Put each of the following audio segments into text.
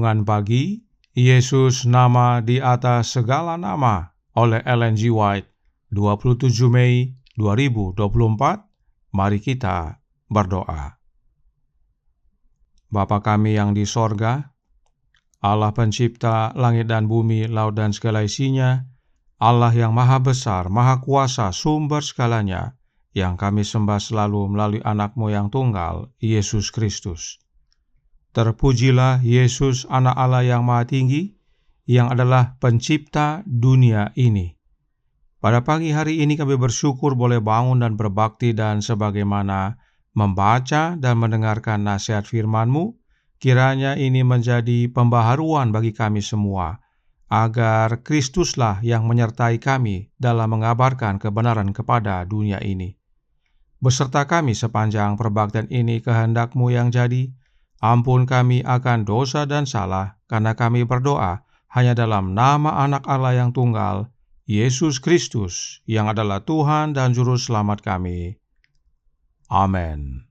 Renungan Pagi, Yesus Nama di Atas Segala Nama oleh Ellen G. White, 27 Mei 2024. Mari kita berdoa. Bapa kami yang di sorga, Allah pencipta langit dan bumi, laut dan segala isinya, Allah yang maha besar, maha kuasa, sumber segalanya, yang kami sembah selalu melalui anak-Mu yang tunggal, Yesus Kristus. Terpujilah Yesus, anak Allah yang maha tinggi, yang adalah pencipta dunia ini. Pada pagi hari ini kami bersyukur boleh bangun dan berbakti, dan sebagaimana membaca dan mendengarkan nasihat firman-Mu, kiranya ini menjadi pembaharuan bagi kami semua, agar Kristuslah yang menyertai kami dalam mengabarkan kebenaran kepada dunia ini. Beserta kami sepanjang perbaktian ini, kehendak-Mu yang jadi. Ampun kami akan dosa dan salah, karena kami berdoa hanya dalam nama Anak Allah yang tunggal, Yesus Kristus, yang adalah Tuhan dan Juru Selamat kami. Amin.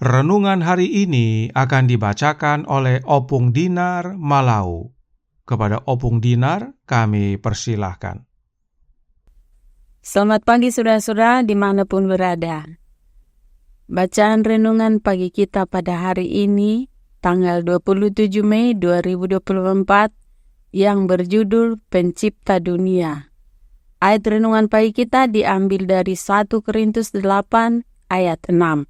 Renungan hari ini akan dibacakan oleh Opung Dinar Malau. Kepada Opung Dinar kami persilahkan. Selamat pagi saudara-saudara dimanapun berada. Bacaan renungan pagi kita pada hari ini, tanggal 27 Mei 2024, yang berjudul Pencipta Dunia. Ayat renungan pagi kita diambil dari 1 Korintus 8 ayat 6.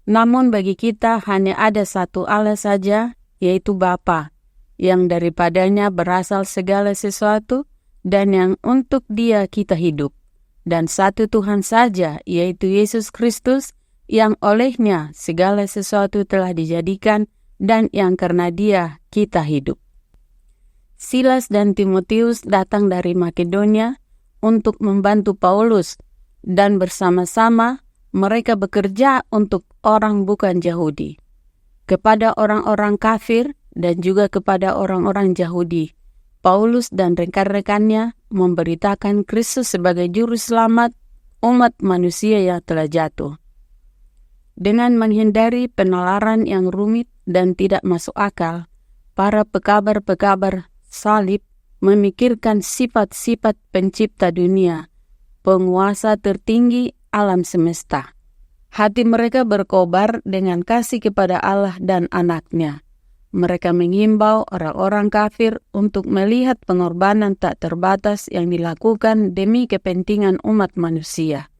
Namun bagi kita hanya ada satu Allah saja, yaitu Bapa, yang daripadanya berasal segala sesuatu dan yang untuk Dia kita hidup. Dan satu Tuhan saja, yaitu Yesus Kristus, yang olehnya segala sesuatu telah dijadikan dan yang karena Dia kita hidup. Silas dan Timotius datang dari Makedonia untuk membantu Paulus, dan bersama-sama mereka bekerja untuk orang bukan Yahudi, kepada orang-orang kafir dan juga kepada orang-orang Yahudi. Paulus dan rekan-rekannya memberitakan Kristus sebagai juru selamat umat manusia yang telah jatuh. Dengan menghindari penalaran yang rumit dan tidak masuk akal, para pekabar-pekabar salib memikirkan sifat-sifat pencipta dunia, penguasa tertinggi alam semesta. Hati mereka berkobar dengan kasih kepada Allah dan Anak-Nya. Mereka mengimbau orang-orang kafir untuk melihat pengorbanan tak terbatas yang dilakukan demi kepentingan umat manusia.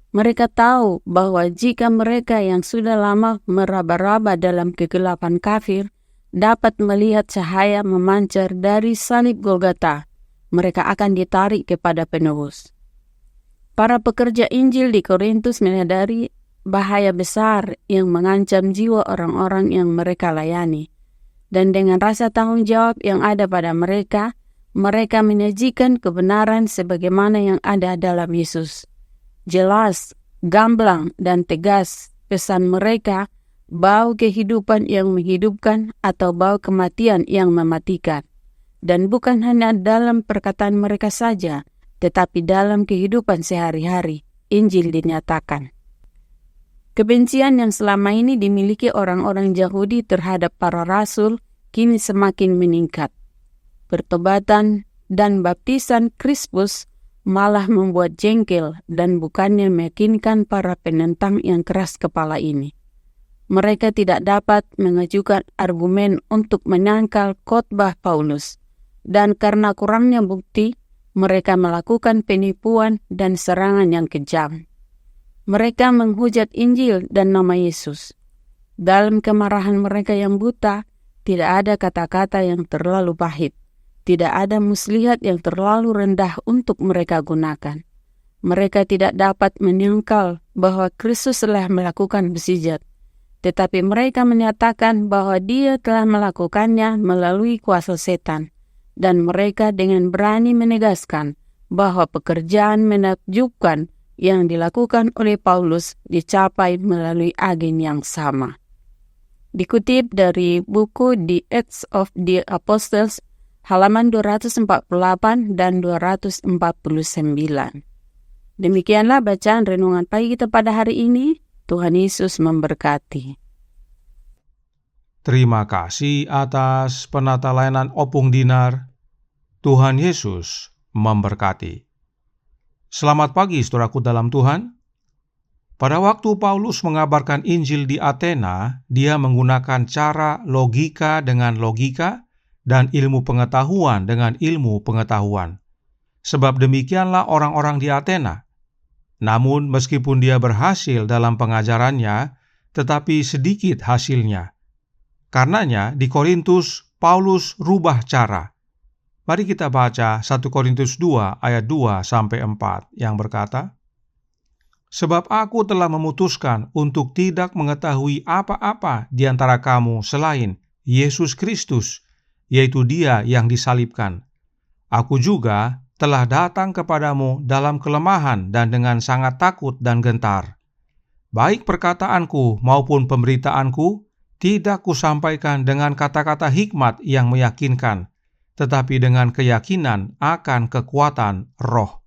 Mereka tahu bahwa jika mereka yang sudah lama meraba-raba dalam kegelapan kafir dapat melihat cahaya memancar dari salib Golgota, mereka akan ditarik kepada penebus. Para pekerja Injil di Korintus menyadari bahaya besar yang mengancam jiwa orang-orang yang mereka layani. Dan dengan rasa tanggung jawab yang ada pada mereka, mereka menyajikan kebenaran sebagaimana yang ada dalam Yesus. Jelas, gamblang, dan tegas pesan mereka, bau kehidupan yang menghidupkan atau bau kematian yang mematikan. Dan bukan hanya dalam perkataan mereka saja, tetapi dalam kehidupan sehari-hari, Injil dinyatakan. Kebencian yang selama ini dimiliki orang-orang Yahudi terhadap para rasul kini semakin meningkat. Pertobatan dan baptisan Krispus malah membuat jengkel dan bukannya meyakinkan para penentang yang keras kepala ini. Mereka tidak dapat mengajukan argumen untuk menyangkal khotbah Paulus, dan karena kurangnya bukti, mereka melakukan penipuan dan serangan yang kejam. Mereka menghujat Injil dan nama Yesus. Dalam kemarahan mereka yang buta, tidak ada kata-kata yang terlalu pahit. Tidak ada muslihat yang terlalu rendah untuk mereka gunakan. Mereka tidak dapat menyangkal bahwa Kristus telah melakukan mukjizat, tetapi mereka menyatakan bahwa Dia telah melakukannya melalui kuasa setan, dan mereka dengan berani menegaskan bahwa pekerjaan menakjubkan yang dilakukan oleh Paulus dicapai melalui agen yang sama. Dikutip dari buku The Acts of the Apostles, halaman 248 dan 249. Demikianlah bacaan renungan pagi kita pada hari ini. Tuhan Yesus memberkati. Terima kasih atas penata layanan Opung Dinar. Tuhan Yesus memberkati. Selamat pagi saudaraku dalam Tuhan. Pada waktu Paulus mengabarkan Injil di Athena, dia menggunakan cara logika dengan logika dan ilmu pengetahuan dengan ilmu pengetahuan. Sebab demikianlah orang-orang di Athena. Namun meskipun dia berhasil dalam pengajarannya, tetapi sedikit hasilnya. Karenanya di Korintus, Paulus rubah cara. Mari kita baca 1 Korintus 2 ayat 2-4 yang berkata, "Sebab aku telah memutuskan untuk tidak mengetahui apa-apa di antara kamu selain Yesus Kristus, yaitu Dia yang disalibkan. Aku juga telah datang kepadamu dalam kelemahan dan dengan sangat takut dan gentar. Baik perkataanku maupun pemberitaanku tidak kusampaikan dengan kata-kata hikmat yang meyakinkan, tetapi dengan keyakinan akan kekuatan roh."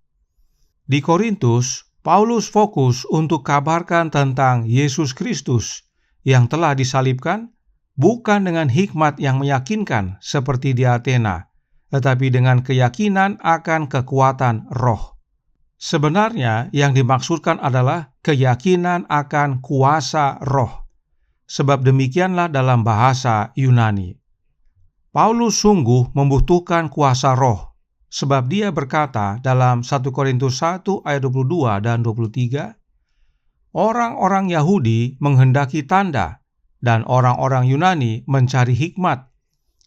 Di Korintus, Paulus fokus untuk kabarkan tentang Yesus Kristus yang telah disalibkan, bukan dengan hikmat yang meyakinkan seperti di Athena, tetapi dengan keyakinan akan kekuatan roh. Sebenarnya yang dimaksudkan adalah keyakinan akan kuasa roh. Sebab demikianlah dalam bahasa Yunani. Paulus sungguh membutuhkan kuasa roh, sebab dia berkata dalam 1 Korintus 1 ayat 22 dan 23, "Orang-orang Yahudi menghendaki tanda, dan orang-orang Yunani mencari hikmat.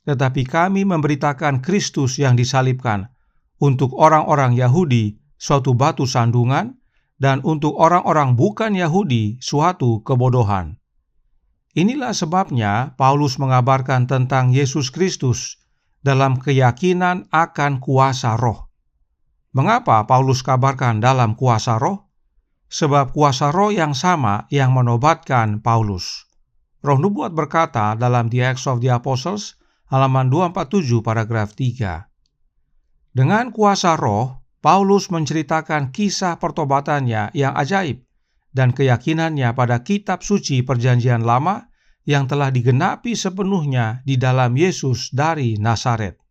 Tetapi kami memberitakan Kristus yang disalibkan, untuk orang-orang Yahudi suatu batu sandungan, dan untuk orang-orang bukan Yahudi suatu kebodohan." Inilah sebabnya Paulus mengabarkan tentang Yesus Kristus dalam keyakinan akan kuasa roh. Mengapa Paulus kabarkan dalam kuasa roh? Sebab kuasa roh yang sama yang menobatkan Paulus. Roh Nubuat berkata dalam The Acts of the Apostles, halaman 247 paragraf 3. Dengan kuasa roh, Paulus menceritakan kisah pertobatannya yang ajaib dan keyakinannya pada kitab suci Perjanjian Lama yang telah digenapi sepenuhnya di dalam Yesus dari Nazaret.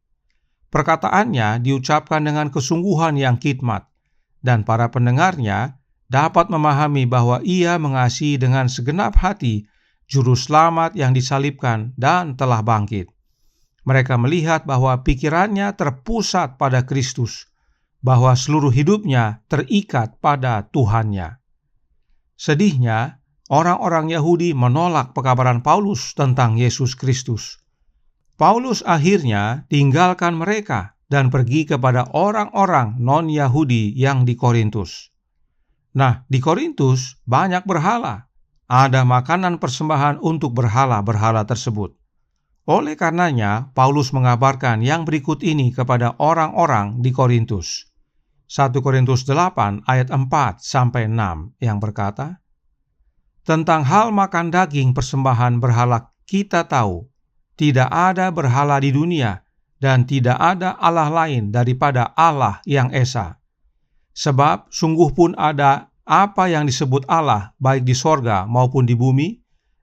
Perkataannya diucapkan dengan kesungguhan yang khidmat, dan para pendengarnya dapat memahami bahwa ia mengasihi dengan segenap hati Juru Selamat yang disalibkan dan telah bangkit. Mereka melihat bahwa pikirannya terpusat pada Kristus, bahwa seluruh hidupnya terikat pada Tuhannya. Sedihnya, orang-orang Yahudi menolak pekabaran Paulus tentang Yesus Kristus. Paulus akhirnya tinggalkan mereka dan pergi kepada orang-orang non-Yahudi yang di Korintus. Nah, di Korintus banyak berhala. Ada makanan persembahan untuk berhala-berhala tersebut. Oleh karenanya, Paulus mengabarkan yang berikut ini kepada orang-orang di Korintus. 1 Korintus 8 ayat 4-6 yang berkata, "Tentang hal makan daging persembahan berhala kita tahu, tidak ada berhala di dunia dan tidak ada Allah lain daripada Allah yang Esa. Sebab sungguh pun ada apa yang disebut Allah baik di sorga maupun di bumi,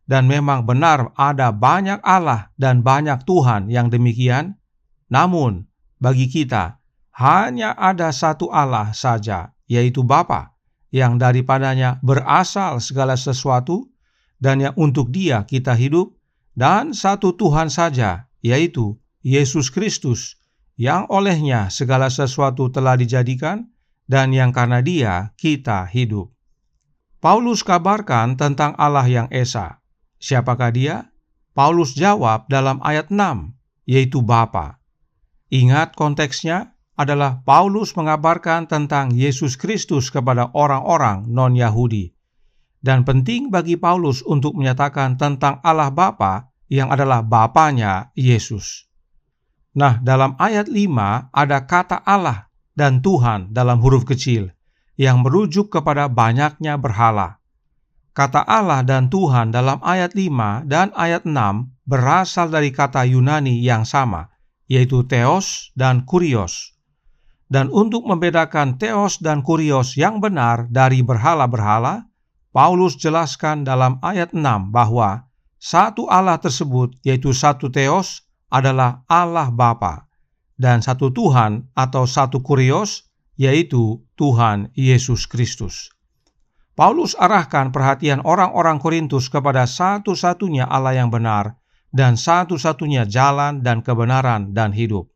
dan memang benar ada banyak Allah dan banyak Tuhan yang demikian. Namun bagi kita hanya ada satu Allah saja, yaitu Bapa, yang daripadanya berasal segala sesuatu, dan yang untuk Dia kita hidup, dan satu Tuhan saja, yaitu Yesus Kristus, yang olehnya segala sesuatu telah dijadikan, dan yang karena Dia kita hidup." Paulus kabarkan tentang Allah yang Esa. Siapakah Dia? Paulus jawab dalam ayat 6, yaitu Bapa. Ingat konteksnya adalah Paulus mengabarkan tentang Yesus Kristus kepada orang-orang non-Yahudi. Dan penting bagi Paulus untuk menyatakan tentang Allah Bapa yang adalah Bapanya Yesus. Nah, dalam ayat 5 ada kata Allah dan Tuhan dalam huruf kecil yang merujuk kepada banyaknya berhala. Kata Allah dan Tuhan dalam ayat 5 dan ayat 6 berasal dari kata Yunani yang sama, yaitu theos dan kurios. Dan untuk membedakan theos dan kurios yang benar dari berhala-berhala, Paulus jelaskan dalam ayat 6 bahwa satu Allah tersebut, yaitu satu Theos, adalah Allah Bapa, dan satu Tuhan atau satu Kurios, yaitu Tuhan Yesus Kristus. Paulus arahkan perhatian orang-orang Korintus kepada satu-satunya Allah yang benar dan satu-satunya jalan dan kebenaran dan hidup.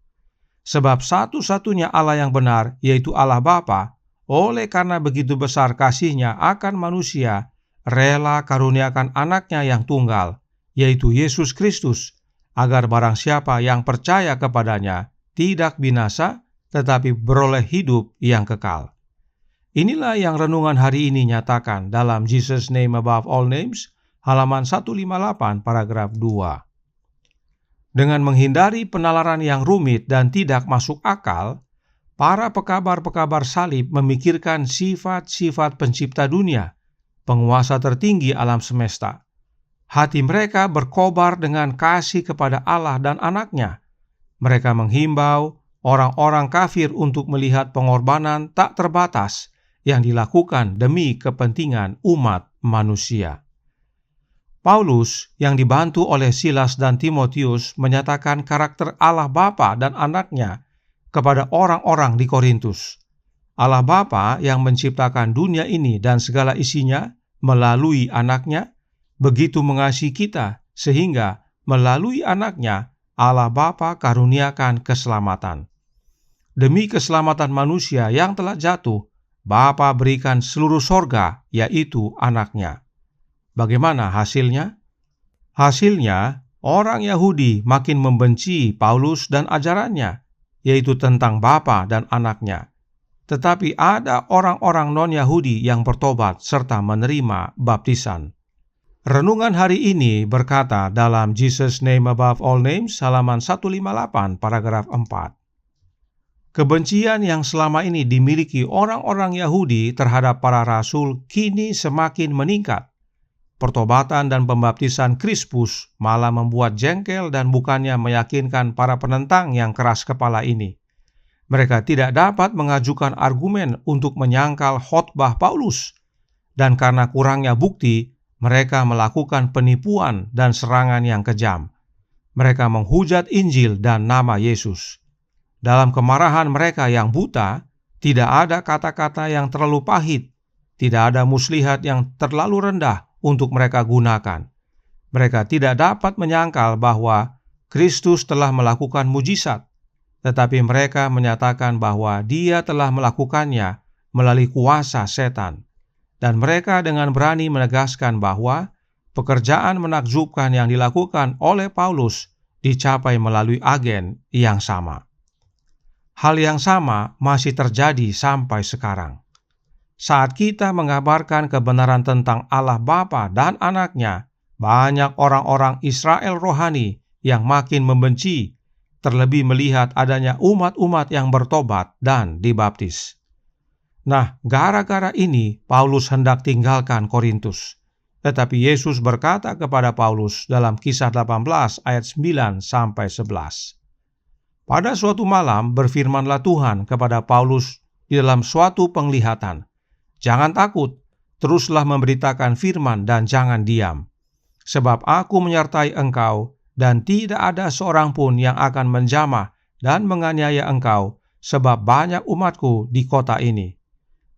Sebab satu-satunya Allah yang benar, yaitu Allah Bapa, oleh karena begitu besar kasih-Nya akan manusia, rela karuniakan anaknya yang tunggal, yaitu Yesus Kristus, agar barang siapa yang percaya kepadanya tidak binasa, tetapi beroleh hidup yang kekal. Inilah yang renungan hari ini nyatakan dalam Jesus Name Above All Names, halaman 158 paragraf 2. Dengan menghindari penalaran yang rumit dan tidak masuk akal, para pekabar-pekabar salib memikirkan sifat-sifat pencipta dunia, penguasa tertinggi alam semesta. Hati mereka berkobar dengan kasih kepada Allah dan anaknya. Mereka menghimbau orang-orang kafir untuk melihat pengorbanan tak terbatas yang dilakukan demi kepentingan umat manusia. Paulus yang dibantu oleh Silas dan Timotius menyatakan karakter Allah Bapa dan anaknya kepada orang-orang di Korintus. Allah Bapa yang menciptakan dunia ini dan segala isinya melalui anaknya, begitu mengasihi kita sehingga melalui anaknya Allah Bapa karuniakan keselamatan. Demi keselamatan manusia yang telah jatuh, Bapa berikan seluruh sorga, yaitu anaknya. Bagaimana hasilnya? Hasilnya, orang Yahudi makin membenci Paulus dan ajarannya, yaitu tentang Bapa dan anaknya. Tetapi ada orang-orang non-Yahudi yang bertobat serta menerima baptisan. Renungan hari ini berkata dalam Jesus Name Above All Names, halaman 158, paragraf 4. Kebencian yang selama ini dimiliki orang-orang Yahudi terhadap para rasul kini semakin meningkat. Pertobatan dan pembaptisan Krispus malah membuat jengkel dan bukannya meyakinkan para penentang yang keras kepala ini. Mereka tidak dapat mengajukan argumen untuk menyangkal khotbah Paulus, dan karena kurangnya bukti, mereka melakukan penipuan dan serangan yang kejam. Mereka menghujat Injil dan nama Yesus. Dalam kemarahan mereka yang buta, tidak ada kata-kata yang terlalu pahit, tidak ada muslihat yang terlalu rendah untuk mereka gunakan. Mereka tidak dapat menyangkal bahwa Kristus telah melakukan mujizat, tetapi mereka menyatakan bahwa Dia telah melakukannya melalui kuasa setan. Dan mereka dengan berani menegaskan bahwa pekerjaan menakjubkan yang dilakukan oleh Paulus dicapai melalui agen yang sama. Hal yang sama masih terjadi sampai sekarang. Saat kita mengabarkan kebenaran tentang Allah Bapa dan anaknya, banyak orang-orang Israel rohani yang makin membenci, terlebih melihat adanya umat-umat yang bertobat dan dibaptis. Nah, gara-gara ini Paulus hendak tinggalkan Korintus. Tetapi Yesus berkata kepada Paulus dalam Kisah 18 ayat 9-11. Pada suatu malam berfirmanlah Tuhan kepada Paulus di dalam suatu penglihatan, "Jangan takut, teruslah memberitakan firman dan jangan diam. Sebab aku menyertai engkau dan tidak ada seorang pun yang akan menjamah dan menganiaya engkau, sebab banyak umatku di kota ini."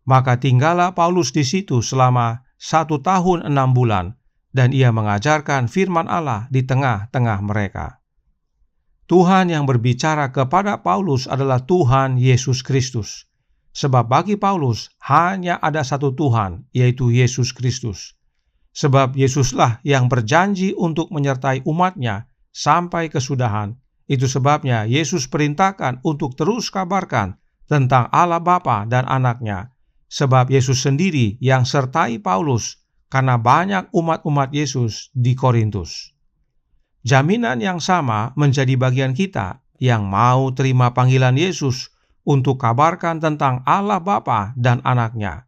Maka tinggallah Paulus di situ selama 1 tahun 6 bulan, dan ia mengajarkan firman Allah di tengah-tengah mereka. Tuhan yang berbicara kepada Paulus adalah Tuhan Yesus Kristus. Sebab bagi Paulus hanya ada satu Tuhan, yaitu Yesus Kristus. Sebab Yesuslah yang berjanji untuk menyertai umatnya sampai kesudahan. Itu sebabnya Yesus perintahkan untuk terus kabarkan tentang Allah Bapa dan anaknya. Sebab Yesus sendiri yang sertai Paulus karena banyak umat-umat Yesus di Korintus. Jaminan yang sama menjadi bagian kita yang mau terima panggilan Yesus untuk kabarkan tentang Allah Bapa dan anaknya.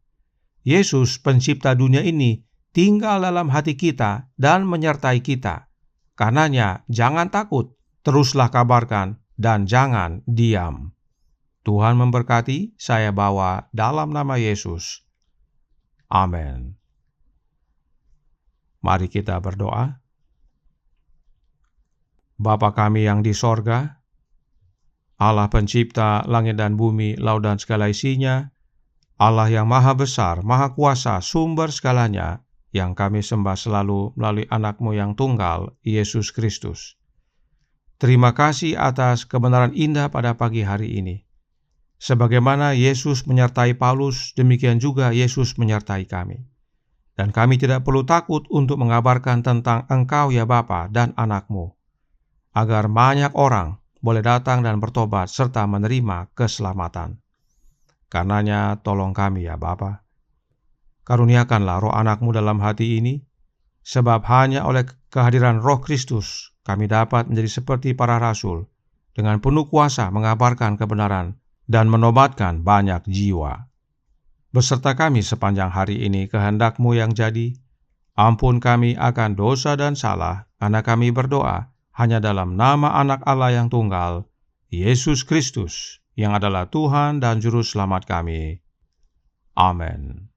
Yesus pencipta dunia ini tinggal dalam hati kita dan menyertai kita. Karenanya jangan takut, teruslah kabarkan dan jangan diam. Tuhan memberkati, saya bawa dalam nama Yesus. Amin. Mari kita berdoa. Bapa kami yang di sorga, Allah pencipta langit dan bumi, laut dan segala isinya, Allah yang maha besar, maha kuasa, sumber segalanya, yang kami sembah selalu melalui anak-Mu yang tunggal, Yesus Kristus. Terima kasih atas kebenaran indah pada pagi hari ini. Sebagaimana Yesus menyertai Paulus, demikian juga Yesus menyertai kami. Dan kami tidak perlu takut untuk mengabarkan tentang Engkau ya Bapa dan anak-Mu, agar banyak orang boleh datang dan bertobat serta menerima keselamatan. Karenanya tolong kami ya Bapa. Karuniakanlah roh anak-Mu dalam hati ini, sebab hanya oleh kehadiran Roh Kristus kami dapat menjadi seperti para rasul, dengan penuh kuasa mengabarkan kebenaran dan menobatkan banyak jiwa. Beserta kami sepanjang hari ini kehendak-Mu yang jadi, ampun kami akan dosa dan salah, karena kami berdoa hanya dalam nama anak Allah yang tunggal, Yesus Kristus, yang adalah Tuhan dan Juru Selamat kami. Amin.